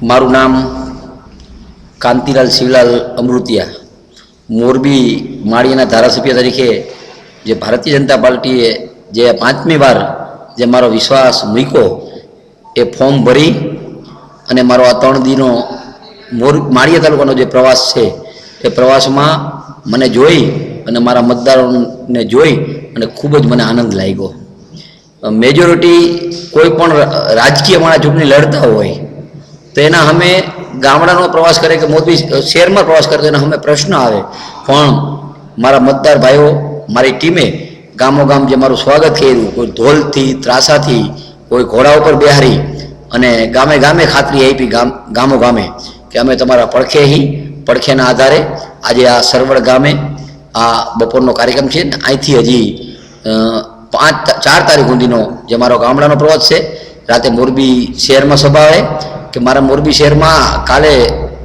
મારું નામ કાંતિલાલ શિવલાલ અમૃતિયા, મોરબી માળિયાના ધારાસભ્ય તરીકે જે ભારતીય જનતા પાર્ટીએ જે 5મી વાર જે મારો વિશ્વાસ મૂક્યો એ ફોર્મ ભરી અને મારો આ 3 દીનો માળિયા તાલુકાનો જે પ્રવાસ છે એ પ્રવાસમાં મને જોઈ અને મારા મતદારોને જોઈ અને ખૂબ જ મને આનંદ લાગ્યો. મેજોરિટી કોઈ પણ રાજકીય માણસ ચૂંટણી લડતા હોય તો એના અમે ગામડાનો પ્રવાસ કરે કે મોરબી શહેરમાં પ્રવાસ કરે તો એના અમે પ્રશ્ન આવે, પણ મારા મતદાર ભાઈઓ મારી ટીમે ગામો ગામ જે મારું સ્વાગત કર્યું, કોઈ ઢોલથી ત્રાસાથી, કોઈ ઘોડા ઉપર બેહારી અને ગામે ગામે ખાતરી આપી ગામો ગામે કે અમે તમારા પડખેના આધારે આજે આ સરવડ ગામે આ બપોરનો કાર્યક્રમ છે ને અહીંથી હજી 4 તારીખ સુધીનો જે મારો ગામડાનો પ્રવાસ છે. રાતે મોરબી શહેરમાં સભા આવે કે મારા મોરબી શહેરમાં કાલે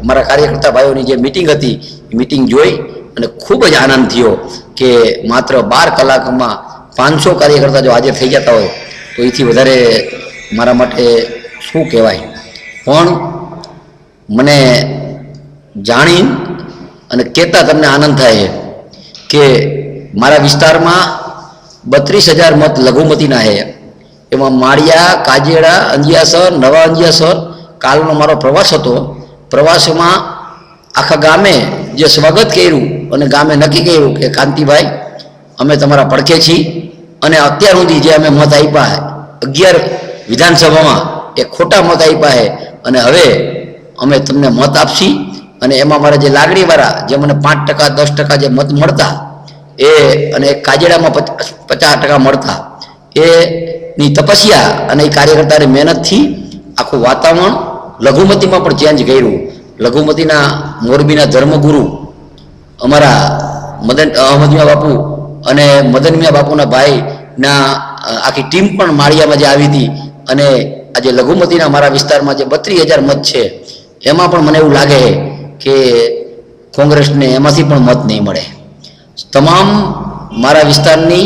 મારા કાર્યકર્તા ભાઈઓની જે મિટિંગ હતી એ મિટિંગ જોઈ અને ખૂબ જ આનંદ થયો કે માત્ર 12 કલાકમાં 500 કાર્યકર્તા જો હાજર થઈ જતા હોય તો એથી વધારે મારા માટે શું કહેવાય. પણ મને જાણી અને કહેતા તમને આનંદ થાય કે મારા વિસ્તારમાં 32,000 મત લઘુમતીના છે. એમાં માળિયા, કાજેડા, અંજિયાસર, નવા અંજિયાસર કાલનો મારો પ્રવાસ હતો. પ્રવાસમાં આખા ગામે જે સ્વાગત કર્યું અને ગામે નક્કી કર્યું કે કાંતિભાઈ અમે તમારા પડખે છીએ અને અત્યાર સુધી જે અમે મત આપ્યા 11 વિધાનસભામાં એ ખોટા મત આપ્યા છે અને હવે અમે તમને મત આપશી અને એમાં મારા જે લાગણીવાળા જે મને 5% 10% જે મત મળતા એ અને કાજેડામાં 50% મળતા એની તપસ્યા અને એ કાર્યકર્તાની મહેનતથી આખું વાતાવરણ લઘુમતીમાં પણ ચેન્જ કર્યું. લઘુમતીના મોરબીના ધર્મગુરુ અમારા અહમદમિયા બાપુ અને મદનમિયા બાપુના ભાઈના આખી ટીમ પણ માળિયામાં જે આવી હતી અને આજે લઘુમતીના મારા વિસ્તારમાં જે 32,000 મત છે એમાં પણ મને એવું લાગે કે કોંગ્રેસને એમાંથી પણ મત નહીં મળે. તમામ મારા વિસ્તારની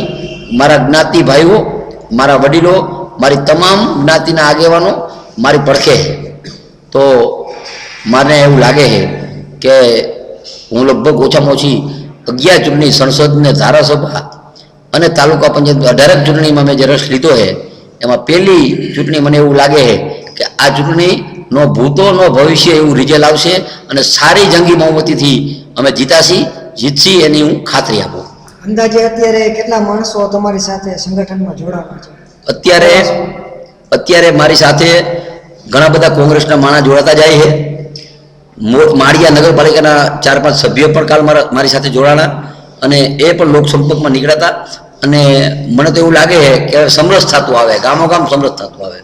મારા જ્ઞાતિ ભાઈઓ, મારા વડીલો, મારી તમામ જ્ઞાતિના આગેવાનો મારી પડખે. તો મને એવું લાગે છે કે હું લગભગ ઓછામાં ઓછી 11 ચૂંટણી, સંસદ ને ધારાસભા અને તાલુકા પંચાયત 18 ચૂંટણીમાં મેં જે રસ લીધો છે એમાં પહેલી ચૂંટણી મને એવું લાગે છે કે આ ચૂંટણી નો ભૂતો નો ભવિષ્ય એવું રિઝલ્ટ આવશે અને સારી જંગી બહુમતીથી અમે જીતશી એની હું ખાતરી આપું. અંદાજે અત્યારે કેટલા માણસો તમારી સાથે સંગઠનમાં જોડાવા છે? અત્યારે મારી સાથે ઘણા બધા કોંગ્રેસના માણસ જોડાતા જાય છે. માળિયા નગરપાલિકાના 4-5 સભ્યો પણ કાલ મારી સાથે જોડાણા અને એ પણ લોકસંપર્કમાં નીકળ્યા હતા અને મને તો એવું લાગે છે કે સમરસ થતું આવે, ગામો ગામ સમરસ થતું આવે.